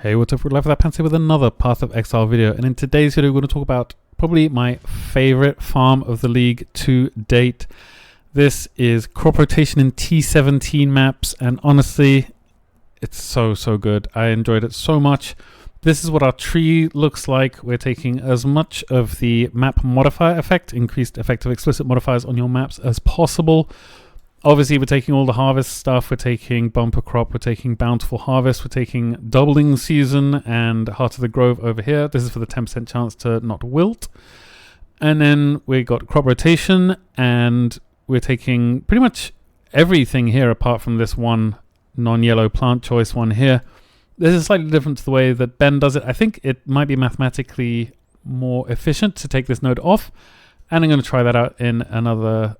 Hey, what's up, Life Without Pants here with another Path of Exile video, and in today's video we're going to talk about probably my favorite farm of the league to date. This is crop rotation in T17 maps, and honestly it's so good. I enjoyed it so much. This is what our tree looks like. We're taking as much of the map modifier effect, increased effective explicit modifiers on your maps as possible. Obviously, we're taking all the harvest stuff. We're taking bumper crop. We're taking bountiful harvest. We're taking doubling season and heart of the grove over here. This is for the 10% chance to not wilt. And then we got crop rotation, and we're taking pretty much everything here apart from this one non-yellow plant choice one here. This is slightly different to the way that Ben does it. I think it might be mathematically more efficient to take this node off, and I'm going to try that out in another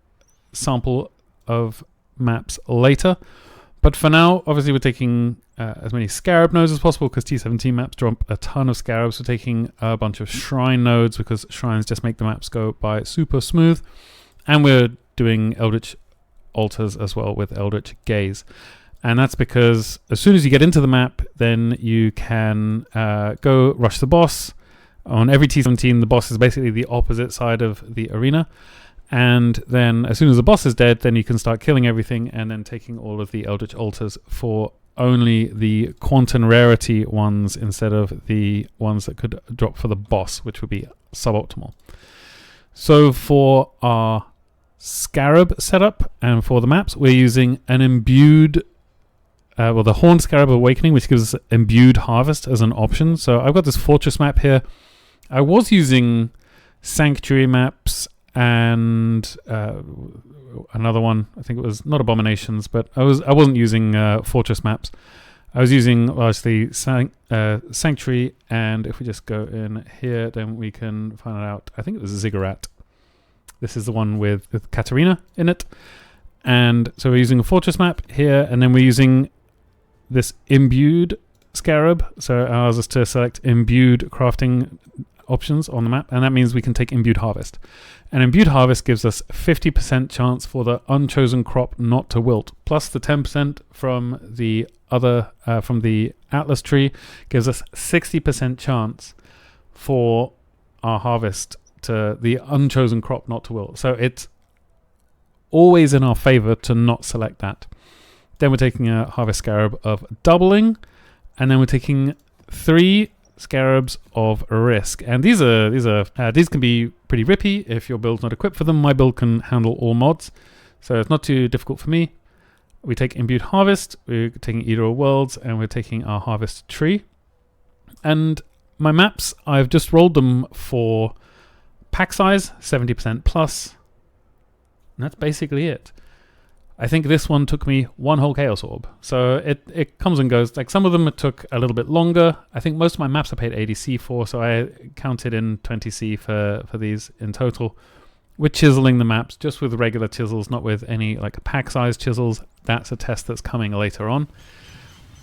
sample of maps later. But for now, obviously we're taking as many Scarab nodes as possible because T17 maps drop a ton of Scarabs. We're taking a bunch of Shrine nodes because Shrines just make the maps go by super smooth. And we're doing Eldritch Altars as well with Eldritch Gaze. And that's because as soon as you get into the map, then you can go rush the boss. On every T17, the boss is basically the opposite side of the arena. And then as soon as the boss is dead, then you can start killing everything and then taking all of the Eldritch Altars for only the quantum rarity ones instead of the ones that could drop for the boss, which would be suboptimal. So for our Scarab setup and for the maps, we're using an imbued, the Horned Scarab Awakening, which gives us imbued harvest as an option. So I've got this fortress map here. I was using sanctuary maps and another one, I think it was not abominations, but I wasn't using fortress maps. I was using largely sanctuary, and if we just go in here, then we can find out. I think it was Ziggurat. This is the one with Katarina in it, and so we're using a fortress map here, and then we're using this imbued Scarab, so it allows us to select imbued crafting options on the map, and that means we can take imbued harvest. And imbued harvest gives us 50% chance for the unchosen crop not to wilt, plus the 10% from the other from the Atlas tree gives us 60% chance for our harvest to the unchosen crop not to wilt. So it's always in our favor to not select that. Then we're taking a harvest scarab of doubling, and then we're taking 3 Scarabs of risk, and these can be pretty rippy if your build's not equipped for them. My build can handle all mods, so it's not too difficult for me. We take imbued harvest, we're taking Eater of Worlds, and we're taking our harvest tree. And my maps, I've just rolled them for pack size 70% plus, and that's basically it. I think this one took me 1 whole Chaos Orb. So it comes and goes. Like some of them it took a little bit longer. I think most of my maps I paid 80C for, so I counted in 20C for these in total. We're chiseling the maps just with regular chisels, not with any like pack size chisels. That's a test that's coming later on.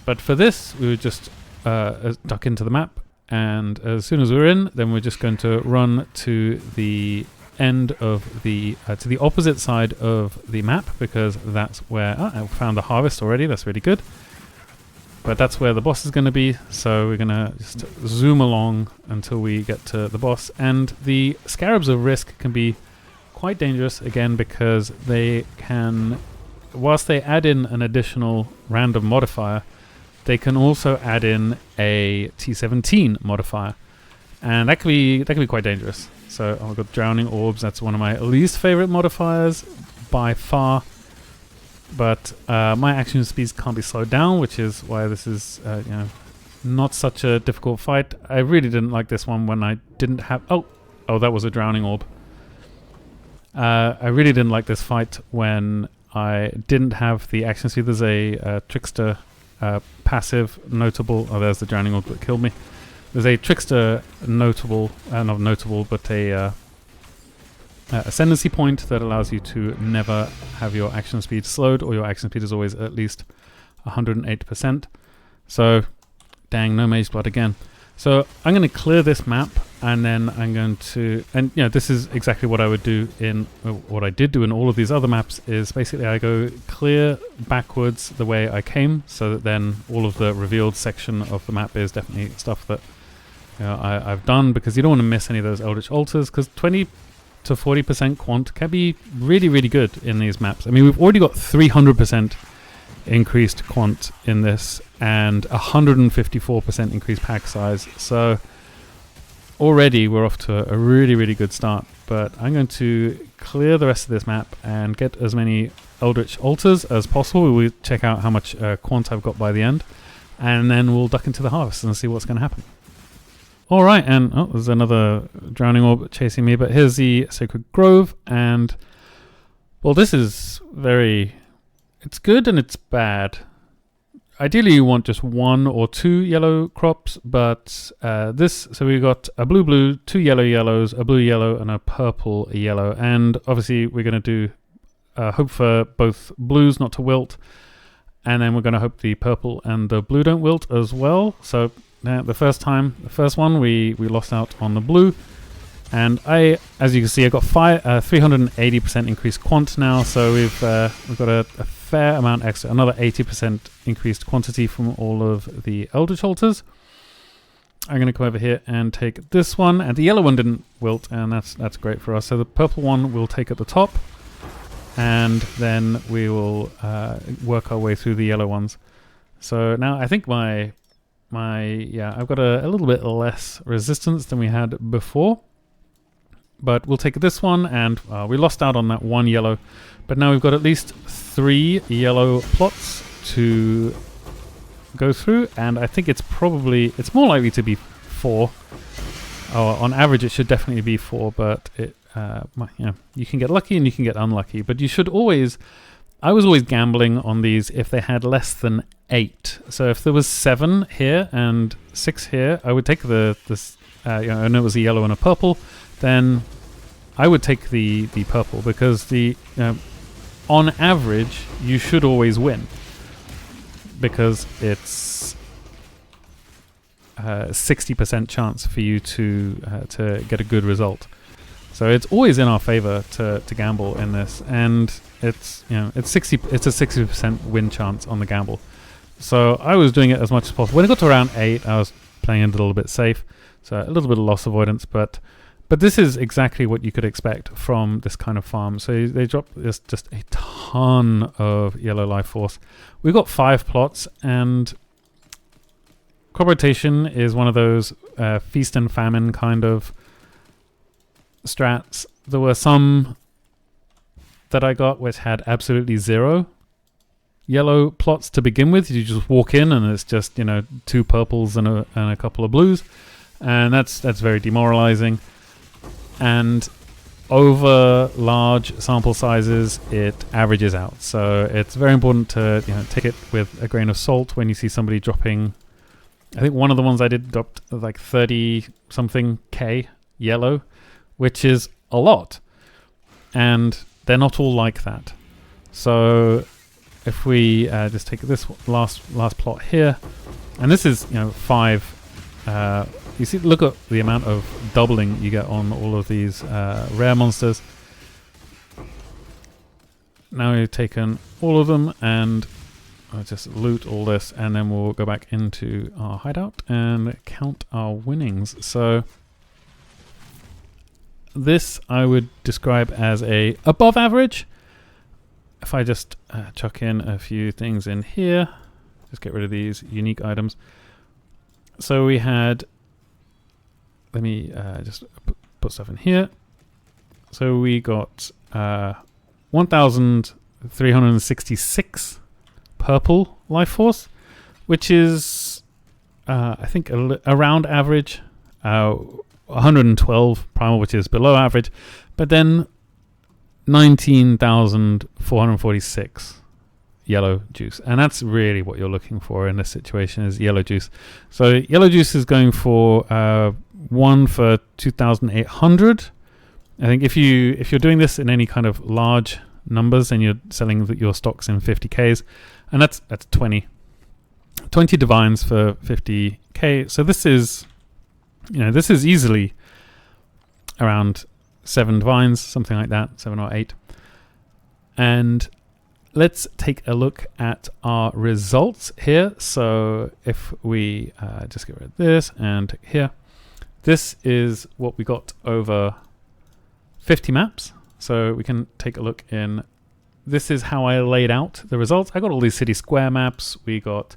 But for this, we would just duck into the map, and as soon as we're in, then we're just going to run to the end of the to the opposite side of the map, because that's where I found the harvest already. That's really good, but that's where the boss is going to be, so we're going to just zoom along until we get to the boss. And the Scarabs of Risk can be quite dangerous again, because they can, whilst they add in an additional random modifier, they can also add in a T17 modifier, and that can be quite dangerous. So I've got Drowning Orbs. That's one of my least favorite modifiers by far. But my action speeds can't be slowed down, which is why this is not such a difficult fight. I really didn't like this one when I didn't have... Oh, that was a Drowning Orb. I really didn't like this fight when I didn't have the action speed. There's a Trickster passive notable... Oh, there's the Drowning Orb that killed me. There's a Trickster notable, not notable, but a ascendancy point that allows you to never have your action speed slowed, or your action speed is always at least 108%. So, dang, no Mage Blood again. So I'm going to clear this map And then I'm going to, and this is exactly what I would do in, what I did do in all of these other maps, is basically I go clear backwards the way I came, so that then all of the revealed section of the map is definitely stuff that I've done, because you don't want to miss any of those Eldritch Altars, because 20 to 40% quant can be really, really good in these maps. I mean, we've already got 300% increased quant in this, and 154% increased pack size, so already we're off to a really, really good start. But I'm going to clear the rest of this map and get as many Eldritch Altars as possible. We'll check out how much quant I've got by the end, and then we'll duck into the harvest and see what's going to happen. Alright, and there's another Drowning Orb chasing me, but here's the Sacred Grove, and well, this is it's good and it's bad. Ideally you want just 1 or 2 yellow crops, but so we got a blue, 2 yellows, a blue yellow, and a purple yellow. And obviously we're going to do hope for both blues not to wilt, and then we're going to hope the purple and the blue don't wilt as well. So the first one we lost out on the blue, and as you can see, I got 380% increased quant now, so we've got a fair amount extra, another 80% increased quantity from all of the Eldritch Altars. I'm going to come over here and take this one, and the yellow one didn't wilt, and that's great for us. So the purple one we'll take at the top, and then we will work our way through the yellow ones. So now I think I've got a little bit less resistance than we had before. But we'll take this one, and we lost out on that 1 yellow, but now we've got at least 3 yellow plots to go through, and I think it's more likely to be 4. On average it should definitely be 4, but you can get lucky and you can get unlucky, but you should always, I was always gambling on these if they had less than 8. So if there was 7 here and 6 here, I would take this I know it was a yellow and a purple, then I would take the purple, because on average you should always win, because it's 60% chance for you to get a good result. So it's always in our favor to gamble in this, and it's a 60% win chance on the gamble. So I was doing it as much as possible. When it got to around 8, I was playing a little bit safe, so a little bit of loss avoidance, but this is exactly what you could expect from this kind of farm. So they drop just a ton of yellow life force. We've got 5 plots, and crop rotation is one of those feast and famine kind of strats. There were some that I got which had absolutely 0 yellow plots to begin with. You just walk in and it's just 2 purples and a couple of blues, and that's very demoralizing. And over large sample sizes, it averages out. So it's very important to take it with a grain of salt when you see somebody dropping. I think one of the ones I did dropped like 30 something K yellow, which is a lot, and they're not all like that. So if we just take this last plot here, and this is 5. You see, look at the amount of doubling you get on all of these rare monsters. Now we've taken all of them, and I'll just loot all this, and then we'll go back into our hideout and count our winnings. So this I would describe as a above average. If I just chuck in a few things in here, just get rid of these unique items. So we had, let me just put stuff in here. So we got 1,366 purple life force, which is I think around average. 112 primal, which is below average, but then 19,446 yellow juice, and that's really what you're looking for in this situation, is yellow juice. So yellow juice is going for 1 for 2,800. I think if you're doing this in any kind of large numbers, and you're selling your stocks in 50Ks, and that's 20 divines for 50K. So this is easily around 7 divines, something like that, 7 or 8. And let's take a look at our results here. So if we just get rid of this and here, this is what we got over 50 maps. So we can take a look in. This is how I laid out the results. I got all these city square maps. We got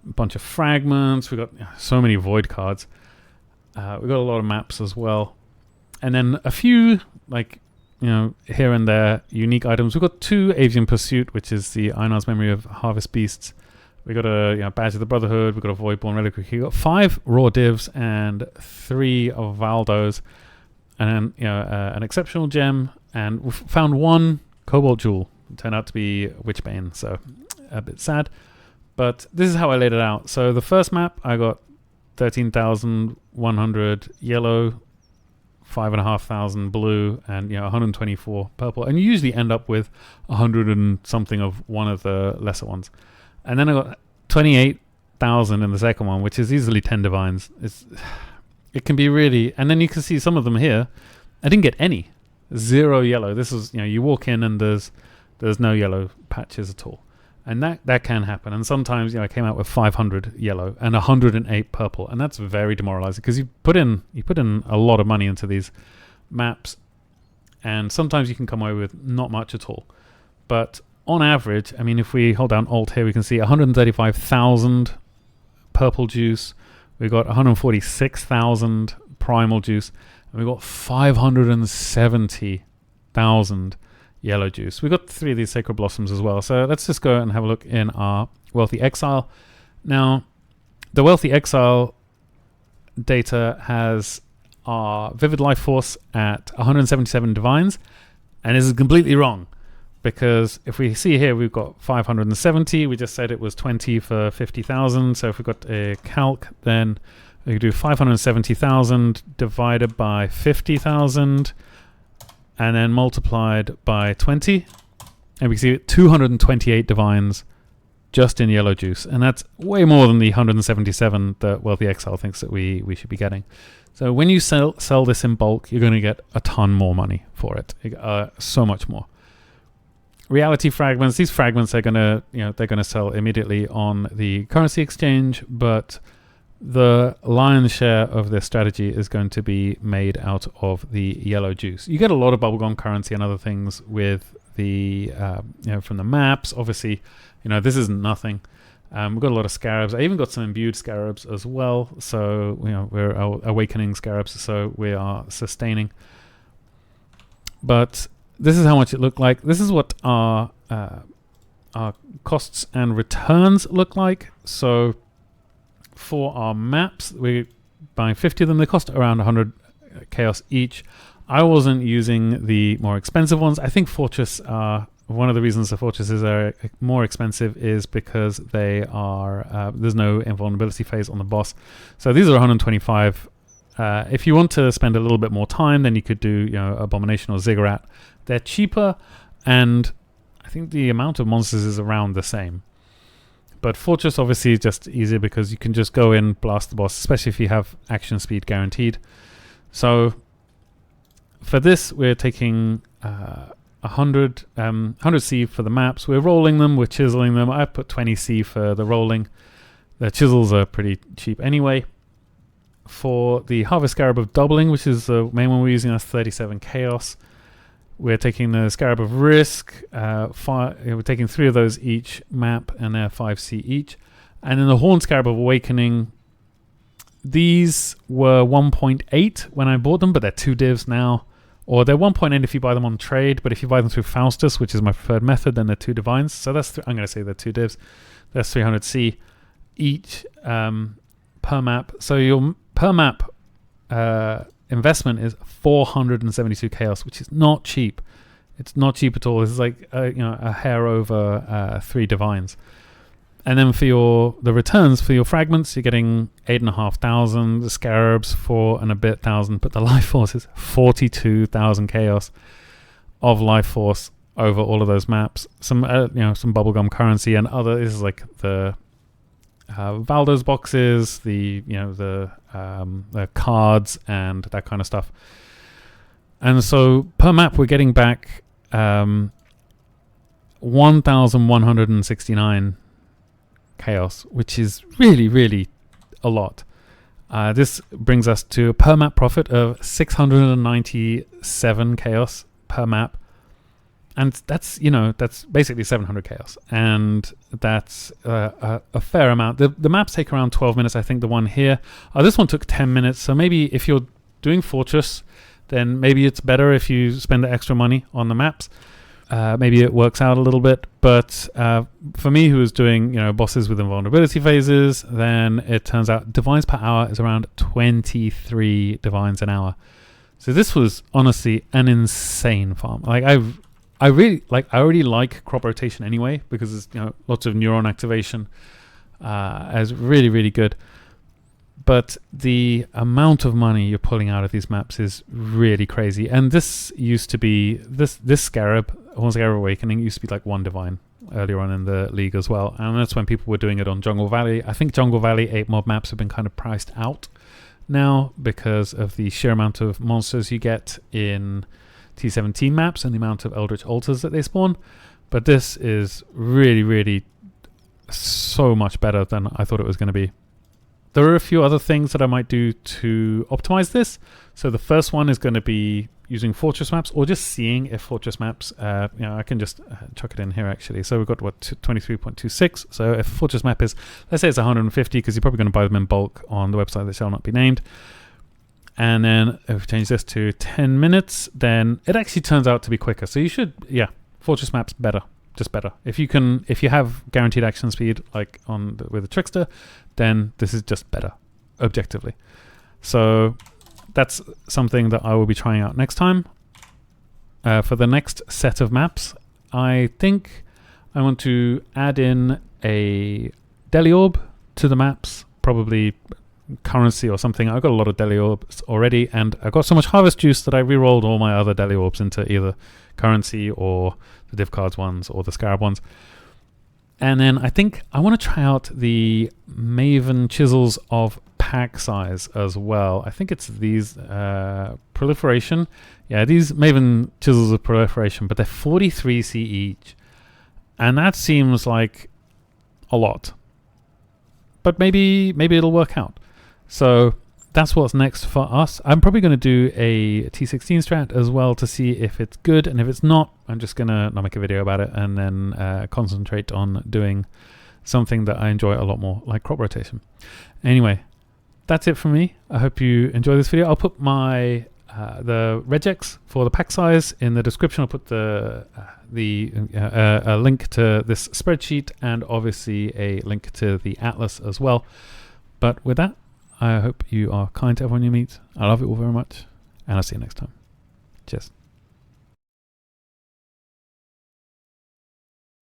a bunch of fragments. We got so many void cards. We got a lot of maps as well. And then a few, like, here and there, unique items. We've got 2 Avian Pursuit, which is the Einar's Memory of Harvest Beasts. We got a Badge of the Brotherhood. We got a Voidborn Reliquary. We got 5 Raw Divs and 3 of Valdos, and then an exceptional gem. And we found 1 Cobalt Jewel. It turned out to be Witchbane, so a bit sad. But this is how I laid it out. So the first map, I got 13,100 yellow, 5,500 blue, and 124 purple. And you usually end up with 100 and something of one of the lesser ones. And then I got 28,000 in the second one, which is easily 10 divines. It can be really, and then you can see some of them here. I didn't get any. 0 yellow. This is, you walk in and there's no yellow patches at all. And that can happen. And sometimes, I came out with 500 yellow and 108 purple, and that's very demoralizing because you put in a lot of money into these maps, and sometimes you can come away with not much at all. But on average, I mean, if we hold down Alt here, we can see 135,000 purple juice. We got 146,000 primal juice, and we got 570,000 yellow juice. We got 3 of these Sacred Blossoms as well. So let's just go and have a look in our Wealthy Exile. Now, the Wealthy Exile data has our Vivid Life Force at 177 divines, and this is completely wrong, because if we see here, we've got 570. We just said it was 20 for 50,000. So if we've got a calc, then we could do 570,000 divided by 50,000, and then multiplied by 20, and we can see 228 divines just in yellow juice, and that's way more than the 177 that Wealthy Exile thinks that we should be getting. So when you sell this in bulk, you're going to get a ton more money for it, so much more. Reality fragments, these fragments are going to they're going to sell immediately on the currency exchange, but the lion's share of this strategy is going to be made out of the yellow juice. You get a lot of bubblegum currency and other things with the from the maps. Obviously, this isn't nothing. We've got a lot of scarabs. I even got some imbued scarabs as well. So we're awakening scarabs, so we are sustaining. But this is how much it looked like. This is what our costs and returns look like. So for our maps, we're buying 50 of them. They cost around 100 chaos each. I wasn't using the more expensive ones. I think Fortress are one of the reasons the Fortresses are more expensive is because they are there's no invulnerability phase on the boss. So these are 125. If you want to spend a little bit more time, then you could do Abomination or Ziggurat. They're cheaper, and I think the amount of monsters is around the same. But Fortress obviously is just easier because you can just go in, blast the boss, especially if you have action speed guaranteed. So for this, we're taking 100 C for the maps. We're rolling them, we're chiseling them. I put 20 C for the rolling. The chisels are pretty cheap anyway. For the Harvest Scarab of Doubling, which is the main one we're using, that's 37 chaos. We're taking the Scarab of Risk. We're taking 3 of those each map, and they're 5C each. And then the Horn Scarab of Awakening. These were 1.8 when I bought them, but they're 2 divs now. Or they're 1.8 if you buy them on trade, but if you buy them through Faustus, which is my preferred method, then they're 2 divines. So that's I'm going to say they're 2 divs. That's 300C each per map. So your per map investment is 472 chaos, which is not cheap. It's not cheap at all. This is like a hair over 3 divines. And then for the returns for your fragments, you're getting 8,500. The scarabs 4 and a bit thousand, but the life force is 42,000 chaos of life force over all of those maps. Some some bubblegum currency and other. This is like the Valdo's boxes, the cards and that kind of stuff. And so per map, we're getting back 1,169 chaos, which is really, really a lot. This brings us to a per map profit of 697 chaos per map. And that's, that's basically 700 chaos. And that's a fair amount. The maps take around 12 minutes, I think, the one here. This one took 10 minutes. So maybe if you're doing Fortress, then maybe it's better if you spend the extra money on the maps. Maybe it works out a little bit. But for me, who was doing, bosses with invulnerability phases, then it turns out divines per hour is around 23 divines an hour. So this was honestly an insane farm. I already like crop rotation anyway, because there's lots of neuron activation is really, really good. But the amount of money you're pulling out of these maps is really crazy. And this used to be this Scarab Awakening used to be like 1 divine earlier on in the league as well. And that's when people were doing it on Jungle Valley. I think Jungle Valley 8 mob maps have been kind of priced out now because of the sheer amount of monsters you get in T17 maps and the amount of Eldritch Altars that they spawn. But this is really, really so much better than I thought it was going to be. There are a few other things that I might do to optimize this. So the first one is going to be using Fortress maps, or just seeing if Fortress maps, I can just chuck it in here actually. So we've got 23.26. So if Fortress map is, let's say it's 150, because you're probably going to buy them in bulk on the website that shall not be named. And then if we change this to 10 minutes, then it actually turns out to be quicker. So you should, Fortress maps better, just better. If you have guaranteed action speed like with the Trickster, then this is just better, objectively. So that's something that I will be trying out next time. For the next set of maps, I think I want to add in a Deli Orb to the maps, probably currency or something. I've got a lot of Deli Orbs already, and I got so much Harvest Juice that I re-rolled all my other Deli Orbs into either currency or the Div Cards ones or the Scarab ones. And then I think I want to try out the Maven Chisels of pack size as well. I think it's these Proliferation. Yeah, these Maven Chisels of Proliferation, but they're 43C each. And that seems like a lot. But maybe it'll work out. So that's what's next for us. I'm probably going to do a T16 strat as well to see if it's good, and if it's not, I'm just going to not make a video about it and then concentrate on doing something that I enjoy a lot more, like crop rotation. Anyway, that's it from me. I hope you enjoy this video. I'll put my the regex for the pack size in the description. I'll put a link to this spreadsheet and obviously a link to the atlas as well. But with that, I hope you are kind to everyone you meet. I love you all very much, and I'll see you next time. Cheers.